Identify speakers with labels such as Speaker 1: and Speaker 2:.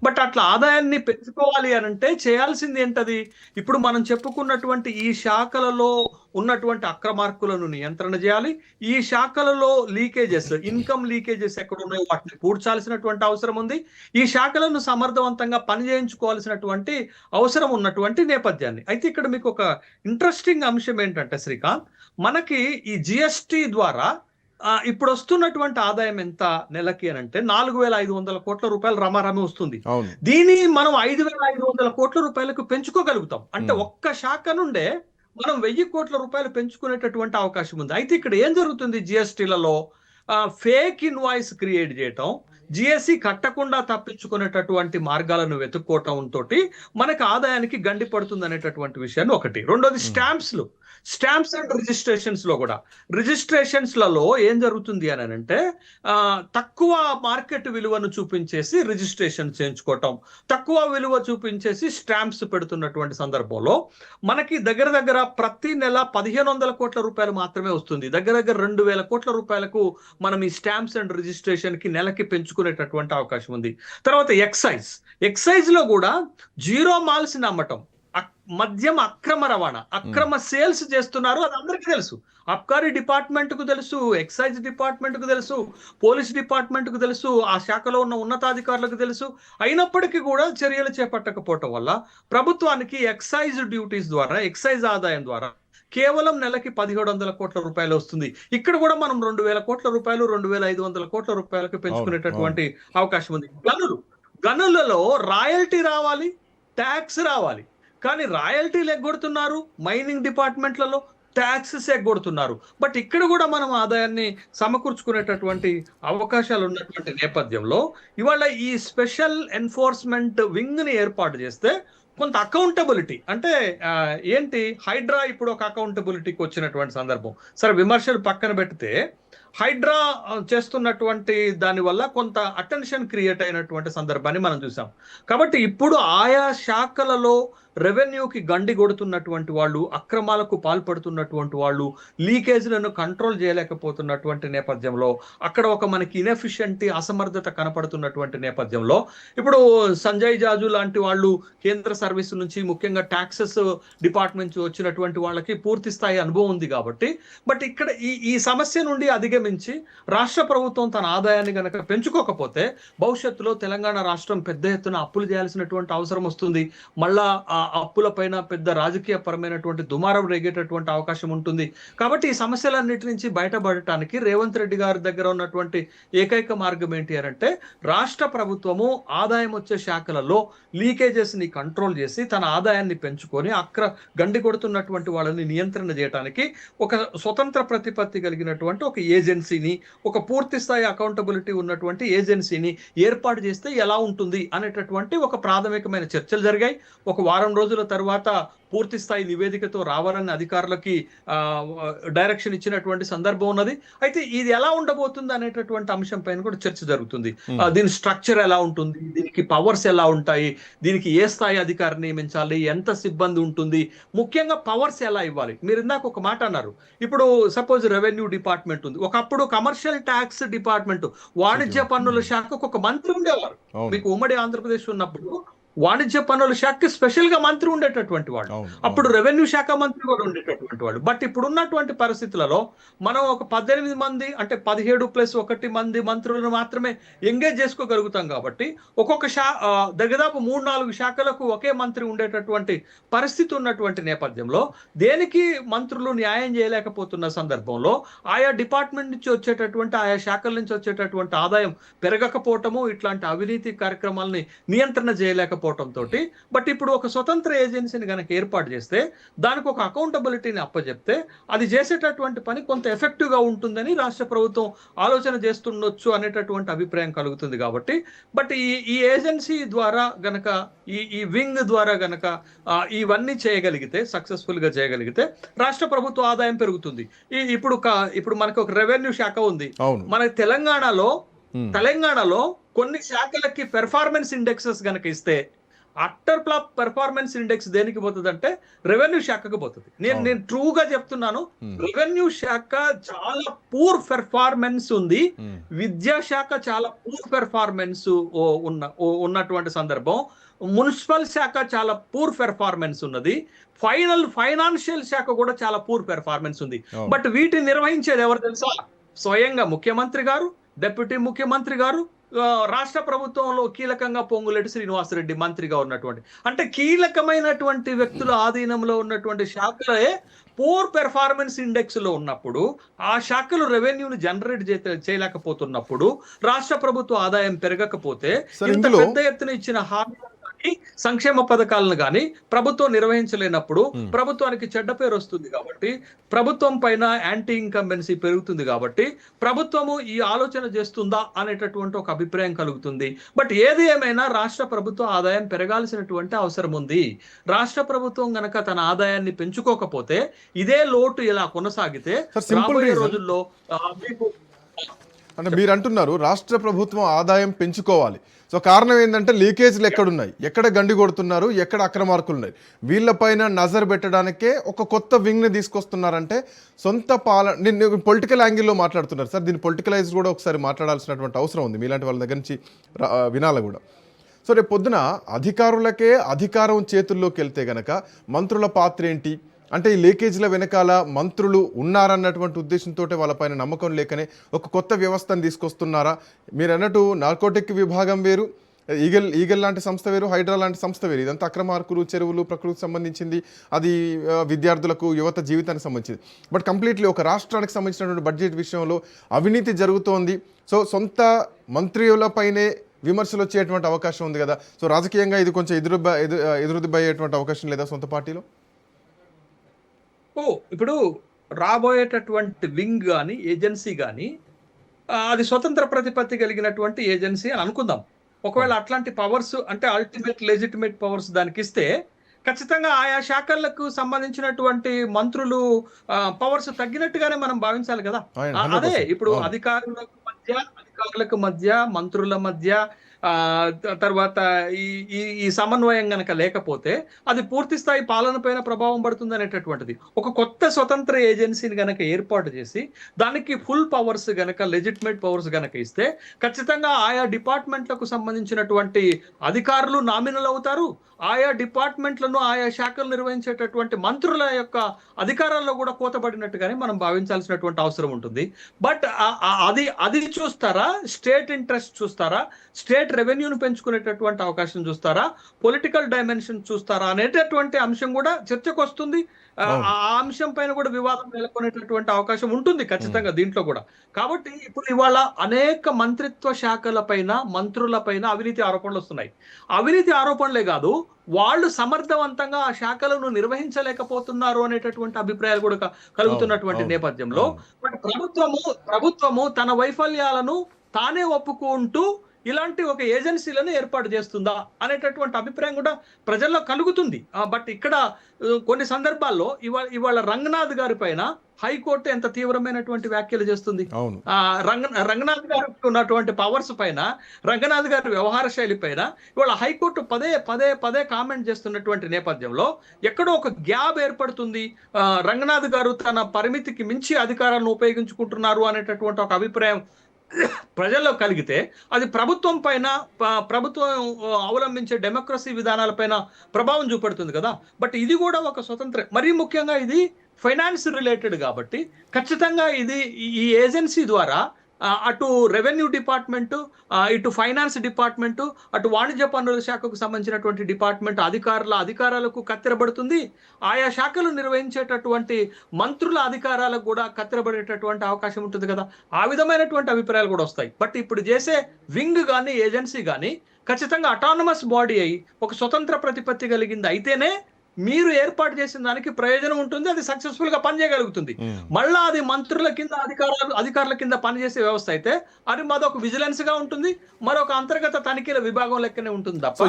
Speaker 1: But అట్లా ఆదాయాన్ని పెంచుకోవాలి అని అంటే చేయాల్సింది ఏంటది? ఇప్పుడు మనం చెప్పుకున్నటువంటి ఈ శాఖలలో ఉన్నటువంటి అక్రమార్కులను నియంత్రణ చేయాలి. ఈ శాఖలలో లీకేజెస్, ఇన్కమ్ లీకేజెస్ ఎక్కడ ఉన్నాయో వాటిని పూడ్చాల్సినటువంటి అవసరం ఉంది. ఈ శాఖలను సమర్థవంతంగా పని చేయించుకోవాల్సినటువంటి అవసరం ఉన్నటువంటి నేపథ్యాన్ని. అయితే ఇక్కడ మీకు ఒక ఇంట్రెస్టింగ్ అంశం ఏంటంటే శ్రీకాంత్, మనకి ఈ జిఎస్టి ద్వారా ఇప్పుడు వస్తున్నటువంటి ఆదాయం ఎంత నెలకి అని అంటే 4,500 కోట్ల రూపాయలు రమారమి వస్తుంది. దీన్ని మనం 5,500 కోట్ల రూపాయలకు పెంచుకోగలుగుతాం. అంటే ఒక్క శాఖ నుండే మనం 1,000 కోట్ల రూపాయలు పెంచుకునేటటువంటి అవకాశం ఉంది. అయితే ఇక్కడ ఏం జరుగుతుంది, జిఎస్టీలలో ఫేక్ ఇన్వాయిస్ క్రియేట్ చేయటం, జిఎస్టి కట్టకుండా తప్పించుకునేటటువంటి మార్గాలను వెతుక్కోవటం తోటి మనకు ఆదాయానికి గండి పడుతుంది అనేటటువంటి విషయాన్ని ఒకటి. రెండోది స్టాంప్స్ అండ్ రిజిస్ట్రేషన్స్ లో కూడా, రిజిస్ట్రేషన్స్ లలో ఏం జరుగుతుంది అని అంటే తక్కువ మార్కెట్ విలువను చూపించేసి రిజిస్ట్రేషన్ చేయించుకోవటం, తక్కువ విలువ చూపించేసి స్టాంప్స్ పెడుతున్నటువంటి సందర్భంలో మనకి దగ్గర ప్రతి నెల 1,500 కోట్ల రూపాయలు మాత్రమే వస్తుంది. దగ్గర 2,000 కోట్ల రూపాయలకు మనం ఈ స్టాంప్స్ అండ్ రిజిస్ట్రేషన్ కి నెలకి పెంచుకునేటటువంటి అవకాశం ఉంది. తర్వాత ఎక్సైజ్ లో కూడా జీరో మాల్స్ అమ్మటం, మద్యం అక్రమ రవాణా, అక్రమ సేల్స్ చేస్తున్నారు. అది అందరికీ తెలుసు. అబ్కారీ డిపార్ట్మెంట్ కు తెలుసు, ఎక్సైజ్ డిపార్ట్మెంట్ కు తెలుసు, పోలీస్ డిపార్ట్మెంట్ కు తెలుసు, ఆ శాఖలో ఉన్న ఉన్నతాధికారులకు తెలుసు. అయినప్పటికీ కూడా చర్యలు చేపట్టకపోవటం వల్ల ప్రభుత్వానికి ఎక్సైజ్ డ్యూటీస్ ద్వారా, ఎక్సైజ్ ఆదాయం ద్వారా కేవలం నెలకి 1,700 కోట్ల రూపాయలు వస్తుంది. ఇక్కడ కూడా మనం 2,000 కోట్ల రూపాయలు, 2,500 కోట్ల రూపాయలకు పెంచుకునేటటువంటి అవకాశం ఉంది. గనులలో రాయల్టీ రావాలి, ట్యాక్స్ రావాలి, కానీ రాయల్టీలు ఎగ్గొడుతున్నారు, మైనింగ్ డిపార్ట్మెంట్లలో ట్యాక్సెస్ ఎగ్గొడుతున్నారు. బట్ ఇక్కడ కూడా మనం ఆదాయాన్ని సమకూర్చుకునేటటువంటి అవకాశాలు ఉన్నటువంటి నేపథ్యంలో ఇవాళ ఈ స్పెషల్ ఎన్ఫోర్స్మెంట్ వింగ్ ని ఏర్పాటు చేస్తే కొంత అకౌంటబిలిటీ, అంటే ఏంటి, హైడ్రా ఇప్పుడు ఒక అకౌంటబిలిటీకి వచ్చినటువంటి సందర్భం. సరే, విమర్శలు పక్కన పెడితే హైడ్రా చేస్తున్నటువంటి దాని వల్ల కొంత అటెన్షన్ క్రియేట్ అయినటువంటి సందర్భాన్ని మనం చూసాం. కాబట్టి ఇప్పుడు ఆయా శాఖలలో రెవెన్యూకి గండి కొడుతున్నటువంటి వాళ్ళు, అక్రమాలకు పాల్పడుతున్నటువంటి వాళ్ళు, లీకేజ్లను కంట్రోల్ చేయలేకపోతున్నటువంటి నేపథ్యంలో, అక్కడ ఒక మనకి ఇన్ఎఫిషియెంటీ, అసమర్థత కనపడుతున్నటువంటి నేపథ్యంలో ఇప్పుడు సంజయ్ జాజు లాంటి వాళ్ళు కేంద్ర సర్వీసు నుంచి, ముఖ్యంగా ట్యాక్సెస్ డిపార్ట్మెంట్ వచ్చినటువంటి వాళ్ళకి పూర్తి స్థాయి అనుభవం ఉంది కాబట్టి, బట్ ఇక్కడ ఈ సమస్య నుండి అధిగమించి రాష్ట్ర ప్రభుత్వం తన ఆదాయాన్ని గనక పెంచుకోకపోతే భవిష్యత్తులో తెలంగాణ రాష్ట్రం పెద్ద ఎత్తున అప్పులు చేయాల్సినటువంటి అవసరం వస్తుంది. మళ్ళా అప్పుల పైన పెద్ద రాజకీయ పరమైనటువంటి దుమారం రేగేటటువంటి అవకాశం ఉంటుంది. కాబట్టి ఈ సమస్యలన్నిటి నుంచి బయటపడటానికి రేవంత్ రెడ్డి గారి దగ్గర ఉన్నటువంటి ఏకైక మార్గం ఏంటి అంటే, రాష్ట్ర ప్రభుత్వము ఆదాయం వచ్చే శాఖలలో లీకేజెస్ ని కంట్రోల్ చేసి తన ఆదాయాన్ని పెంచుకొని గండి కొడుతున్నటువంటి వాళ్ళని నియంత్రణ చేయడానికి ఒక స్వతంత్ర ప్రతిపత్తి కలిగినటువంటి ఒక ఏజెన్సీని, ఒక పూర్తి స్థాయి అకౌంటబిలిటీ ఉన్నటువంటి ఏజెన్సీని ఏర్పాటు చేస్తే ఎలా ఉంటుంది అనేటటువంటి ఒక ప్రాథమికమైన చర్చలు జరిగాయి. ఒక వారం రోజుల తర్వాత పూర్తి స్థాయి నివేదికతో రావాలని అధికారులకి డైరెక్షన్ ఇచ్చినటువంటి సందర్భం ఉన్నది. అయితే ఇది ఎలా ఉండబోతుంది అనేటటువంటి అంశం పైన కూడా చర్చ జరుగుతుంది. దీని స్ట్రక్చర్ ఎలా ఉంటుంది, దీనికి పవర్స్ ఎలా ఉంటాయి, దీనికి ఏ స్థాయి అధికారిని నియమించాలి, ఎంత సిబ్బంది ఉంటుంది, ముఖ్యంగా పవర్స్ ఎలా ఇవ్వాలి. మీరు ఇందాక ఒక మాట అన్నారు, ఇప్పుడు సపోజ్ రెవెన్యూ డిపార్ట్మెంట్ ఉంది, ఒకప్పుడు కమర్షియల్ ట్యాక్స్ డిపార్ట్మెంట్, వాణిజ్య పన్నుల శాఖకు ఒక మంత్రి ఉండేవారు. మీకు ఉమ్మడి ఆంధ్రప్రదేశ్ ఉన్నప్పుడు వాణిజ్య పన్నుల శాఖకి స్పెషల్ గా మంత్రి ఉండేటటువంటి వాడు, అప్పుడు రెవెన్యూ శాఖ మంత్రి కూడా ఉండేటటువంటి వాడు. బట్ ఇప్పుడు ఉన్నటువంటి పరిస్థితులలో మనం ఒక 18 మంది, అంటే 17+1 మంది మంత్రులను మాత్రమే ఎంగేజ్ చేసుకోగలుగుతాం. కాబట్టి ఒక్కొక్క దాదాపు 3-4 శాఖలకు ఒకే మంత్రి ఉండేటటువంటి పరిస్థితి ఉన్నటువంటి నేపథ్యంలో దేనికి మంత్రులు న్యాయం చేయలేకపోతున్న సందర్భంలో ఆయా డిపార్ట్మెంట్ నుంచి వచ్చేటటువంటి, ఆయా శాఖల నుంచి వచ్చేటటువంటి ఆదాయం పెరగకపోవటము, ఇట్లాంటి అవినీతి కార్యక్రమాలని నియంత్రణ చేయలేకపోవటం తోటి, బట్ ఇప్పుడు ఒక స్వతంత్ర ఏజెన్సీని కనుక ఏర్పాటు చేస్తే, దానికి ఒక అకౌంటబిలిటీని అప్పచెప్తే అది చేసేటటువంటి పని కొంత ఎఫెక్టివ్ గా ఉంటుందని రాష్ట్ర ప్రభుత్వం ఆలోచన చేస్తుండొచ్చు అనేటటువంటి అభిప్రాయం కలుగుతుంది. కాబట్టి బట్ ఈ ఏజెన్సీ ద్వారా గనక, ఈ వింగ్ ద్వారా గనక ఇవన్నీ చేయగలిగితే, సక్సెస్ఫుల్ గా చేయగలిగితే రాష్ట్ర ప్రభుత్వ ఆదాయం పెరుగుతుంది. ఇప్పుడు మనకు ఒక రెవెన్యూ శాఖ ఉంది. మన తెలంగాణలో కొన్ని శాఖలకి పెర్ఫార్మెన్స్ ఇండెక్సెస్ గనక ఇస్తే, అట్టర్ ఫ్లాప్ పెర్ఫార్మెన్స్ ఇండెక్స్ దేనికి పోతుంది అంటే రెవెన్యూ శాఖకు పోతుంది. నేను ట్రూగా చెప్తున్నాను, రెవెన్యూ శాఖ చాలా పూర్ పెర్ఫార్మెన్స్ ఉంది, విద్యాశాఖ చాలా పూర్ పెర్ఫార్మెన్స్ ఉన్నటువంటి సందర్భం, మున్సిపల్ శాఖ చాలా పూర్ పెర్ఫార్మెన్స్ ఉన్నది, ఫైనాన్షియల్ శాఖ కూడా చాలా పూర్ పెర్ఫార్మెన్స్ ఉంది. బట్ వీటిని నిర్వహించేది ఎవరు తెలుసా? స్వయంగా ముఖ్యమంత్రి గారు, డిప్యూటీ ముఖ్యమంత్రి గారు, రాష్ట్ర ప్రభుత్వంలో కీలకంగా పొంగులేటి శ్రీనివాసరెడ్డి మంత్రిగా ఉన్నటువంటి, అంటే కీలకమైనటువంటి వ్యక్తుల ఆధీనంలో ఉన్నటువంటి శాఖలే పూర్ పెర్ఫార్మెన్స్ ఇండెక్స్ లో ఉన్నప్పుడు, ఆ శాఖలు రెవెన్యూని జనరేట్ చేయలేకపోతున్నప్పుడు, రాష్ట్ర ప్రభుత్వ ఆదాయం పెరగకపోతే, ఇంత పెద్ద ఎత్తున ఇచ్చిన హామీ సంక్షేమ పథకాలను కానీ ప్రభుత్వం నిర్వహించలేనప్పుడు ప్రభుత్వానికి చెడ్డ పేరు వస్తుంది. కాబట్టి ప్రభుత్వం పైన యాంటీ ఇన్కంబెన్సీ పెరుగుతుంది. కాబట్టి ప్రభుత్వము ఈ ఆలోచన చేస్తుందా అనేటటువంటి ఒక అభిప్రాయం కలుగుతుంది. బట్ ఏది ఏమైనా రాష్ట్ర ప్రభుత్వ ఆదాయం పెరగాల్సినటువంటి అవసరం ఉంది. రాష్ట్ర ప్రభుత్వం గనక తన ఆదాయాన్ని పెంచుకోకపోతే, ఇదే లోటు ఇలా కొనసాగితే రాబోయే రోజుల్లో
Speaker 2: అంటే మీరు అంటున్నారు రాష్ట్ర ప్రభుత్వం ఆదాయం పెంచుకోవాలి. సో కారణం ఏంటంటే లీకేజ్లు ఎక్కడున్నాయి, ఎక్కడ గండి కొడుతున్నారు, ఎక్కడ అక్రమార్కులు ఉన్నాయి, వీళ్ళపైన నజర్ పెట్టడానికే ఒక కొత్త వింగ్ని తీసుకొస్తున్నారంటే సొంత నేను పొలిటికల్ యాంగిల్లో మాట్లాడుతున్నారు సార్. దీన్ని పొలిటికలైజ్ కూడా ఒకసారి మాట్లాడాల్సినటువంటి అవసరం ఉంది, మీలాంటి వాళ్ళ దగ్గర నుంచి వినాలి కూడా. సో రేపు పొద్దున అధికారులకే అధికారం చేతుల్లోకి వెళ్తే గనక మంత్రుల పాత్ర ఏంటి అంటే, ఈ లీకేజ్ల వెనకాల మంత్రులు ఉన్నారన్నటువంటి ఉద్దేశంతో వాళ్ళపైన నమ్మకం లేకనే ఒక కొత్త వ్యవస్థను తీసుకొస్తున్నారా? మీరు అన్నట్టు నార్కోటిక్ విభాగం వేరు, ఈగల్ లాంటి సంస్థ వేరు, హైడ్రా లాంటి సంస్థ వేరు. ఇదంతా అక్రమార్కులు, చెరువులు, ప్రకృతికి సంబంధించింది, అది విద్యార్థులకు, యువత జీవితానికి సంబంధించింది. బట్ కంప్లీట్లీ ఒక రాష్ట్రానికి సంబంధించినటువంటి బడ్జెట్ విషయంలో అవినీతి జరుగుతోంది. సో సొంత మంత్రులపైనే విమర్శలు వచ్చేటువంటి అవకాశం ఉంది కదా. సో రాజకీయంగా ఇది కొంచెం ఎదురుదిబ్బయ్యేటువంటి అవకాశం లేదా సొంత పార్టీలో?
Speaker 1: ఇప్పుడు రాబోయేటటువంటి వింగ్ కానీ ఏజెన్సీ కానీ అది స్వతంత్ర ప్రతిపత్తి కలిగినటువంటి ఏజెన్సీ అని అనుకుందాం. ఒకవేళ అట్లాంటి పవర్స్ అంటే అల్టిమేట్ లెజిటిమేట్ పవర్స్ దానికి ఇస్తే, ఖచ్చితంగా ఆయా శాఖలకు సంబంధించినటువంటి మంత్రులు పవర్స్ తగ్గినట్టుగానే మనం భావించాలి కదా. అదే ఇప్పుడు అధికారులకు మధ్య మంత్రుల మధ్య తర్వాత ఈ సమన్వయం గనక లేకపోతే అది పూర్తి స్థాయి పాలన పైన ప్రభావం పడుతుంది అనేటటువంటిది. ఒక కొత్త స్వతంత్ర ఏజెన్సీని గనక ఏర్పాటు చేసి దానికి ఫుల్ పవర్స్ గనక లెజిటిమేట్ పవర్స్ గనక ఇస్తే, ఖచ్చితంగా ఆయా డిపార్ట్మెంట్లకు సంబంధించినటువంటి అధికారులు నామినల్ అవుతారు. ఆయా డిపార్ట్మెంట్లను, ఆయా శాఖలు నిర్వహించేటటువంటి మంత్రుల యొక్క అధికారాల్లో కూడా కోతపడినట్టుగానే మనం భావించాల్సినటువంటి అవసరం ఉంటుంది. బట్ అది చూస్తారా, స్టేట్ ఇంట్రెస్ట్ చూస్తారా, స్టేట్ రెవెన్యూను పెంచుకునేటటువంటి అవకాశం చూస్తారా, పొలిటికల్ డైమెన్షన్ చూస్తారా అనేటటువంటి అంశం కూడా చర్చకు వస్తుంది. ఆ అంశం పైన కూడా వివాదం నెలకొనేటటువంటి అవకాశం ఉంటుంది ఖచ్చితంగా దీంట్లో కూడా. కాబట్టి ఇప్పుడు ఇవాళ అనేక మంత్రిత్వ శాఖల పైన, మంత్రుల పైన అవినీతి ఆరోపణలు వస్తున్నాయి. అవినీతి ఆరోపణలే కాదు, వాళ్ళు సమర్థవంతంగా ఆ శాఖలను నిర్వహించలేకపోతున్నారు అనేటటువంటి అభిప్రాయాలు కూడా కలుగుతున్నటువంటి నేపథ్యంలో ప్రభుత్వము తన వైఫల్యాలను తానే ఒప్పుకుంటూ ఇలాంటి ఒక ఏజెన్సీలను ఏర్పాటు చేస్తుందా అనేటటువంటి అభిప్రాయం కూడా ప్రజల్లో కలుగుతుంది. బట్ ఇక్కడ కొన్ని సందర్భాల్లో ఇవాళ రంగనాథ్ గారి పైన హైకోర్టు ఎంత తీవ్రమైనటువంటి వ్యాఖ్యలు చేస్తుంది. రంగనాథ్ గారికి ఉన్నటువంటి పవర్స్ పైన, రంగనాథ్ గారి వ్యవహార శైలి పైన ఇవాళ హైకోర్టు పదే కామెంట్ చేస్తున్నటువంటి నేపథ్యంలో ఎక్కడో ఒక గ్యాప్ ఏర్పడుతుంది. రంగనాథ్ గారు తన పరిమితికి మించి అధికారాలను ఉపయోగించుకుంటున్నారు అనేటటువంటి ఒక అభిప్రాయం ప్రజల్లో కలిగితే అది ప్రభుత్వం పైన, ప్రభుత్వం అవలంబించే డెమోక్రసీ విధానాలపైన ప్రభావం చూపెడుతుంది కదా. బట్ ఇది కూడా ఒక స్వతంత్ర, మరీ ముఖ్యంగా ఇది ఫైనాన్స్ రిలేటెడ్ కాబట్టి ఖచ్చితంగా ఇది ఈ ఏజెన్సీ ద్వారా అటు రెవెన్యూ డిపార్ట్మెంటు, ఇటు ఫైనాన్స్ డిపార్ట్మెంటు, అటు వాణిజ్య పన్నుల శాఖకు సంబంధించినటువంటి డిపార్ట్మెంట్ అధికారాలకు కత్తెరబడుతుంది. ఆయా శాఖలు నిర్వహించేటటువంటి మంత్రుల అధికారాలకు కూడా కత్తెరబడేటటువంటి అవకాశం ఉంటుంది కదా. ఆ విధమైనటువంటి అభిప్రాయాలు కూడా వస్తాయి. బట్ ఇప్పుడు చేసే వింగ్ కానీ ఏజెన్సీ కానీ ఖచ్చితంగా అటానమస్ బాడీ అయి ఒక స్వతంత్ర ప్రతిపత్తి కలిగింది అయితేనే మీరు ఏర్పాటు చేసిన దానికి ప్రయోజనం ఉంటుంది, అది సక్సెస్ఫుల్ గా పనిచేయగలుగుతుంది. మళ్ళా అది మంత్రుల కింద, అధికారుల కింద పనిచేసే వ్యవస్థ అయితే అది మరొక విజిలెన్స్ గా ఉంటుంది, మరొక అంతర్గత తనిఖీల విభాగం లెక్కనే ఉంటుంది తప్ప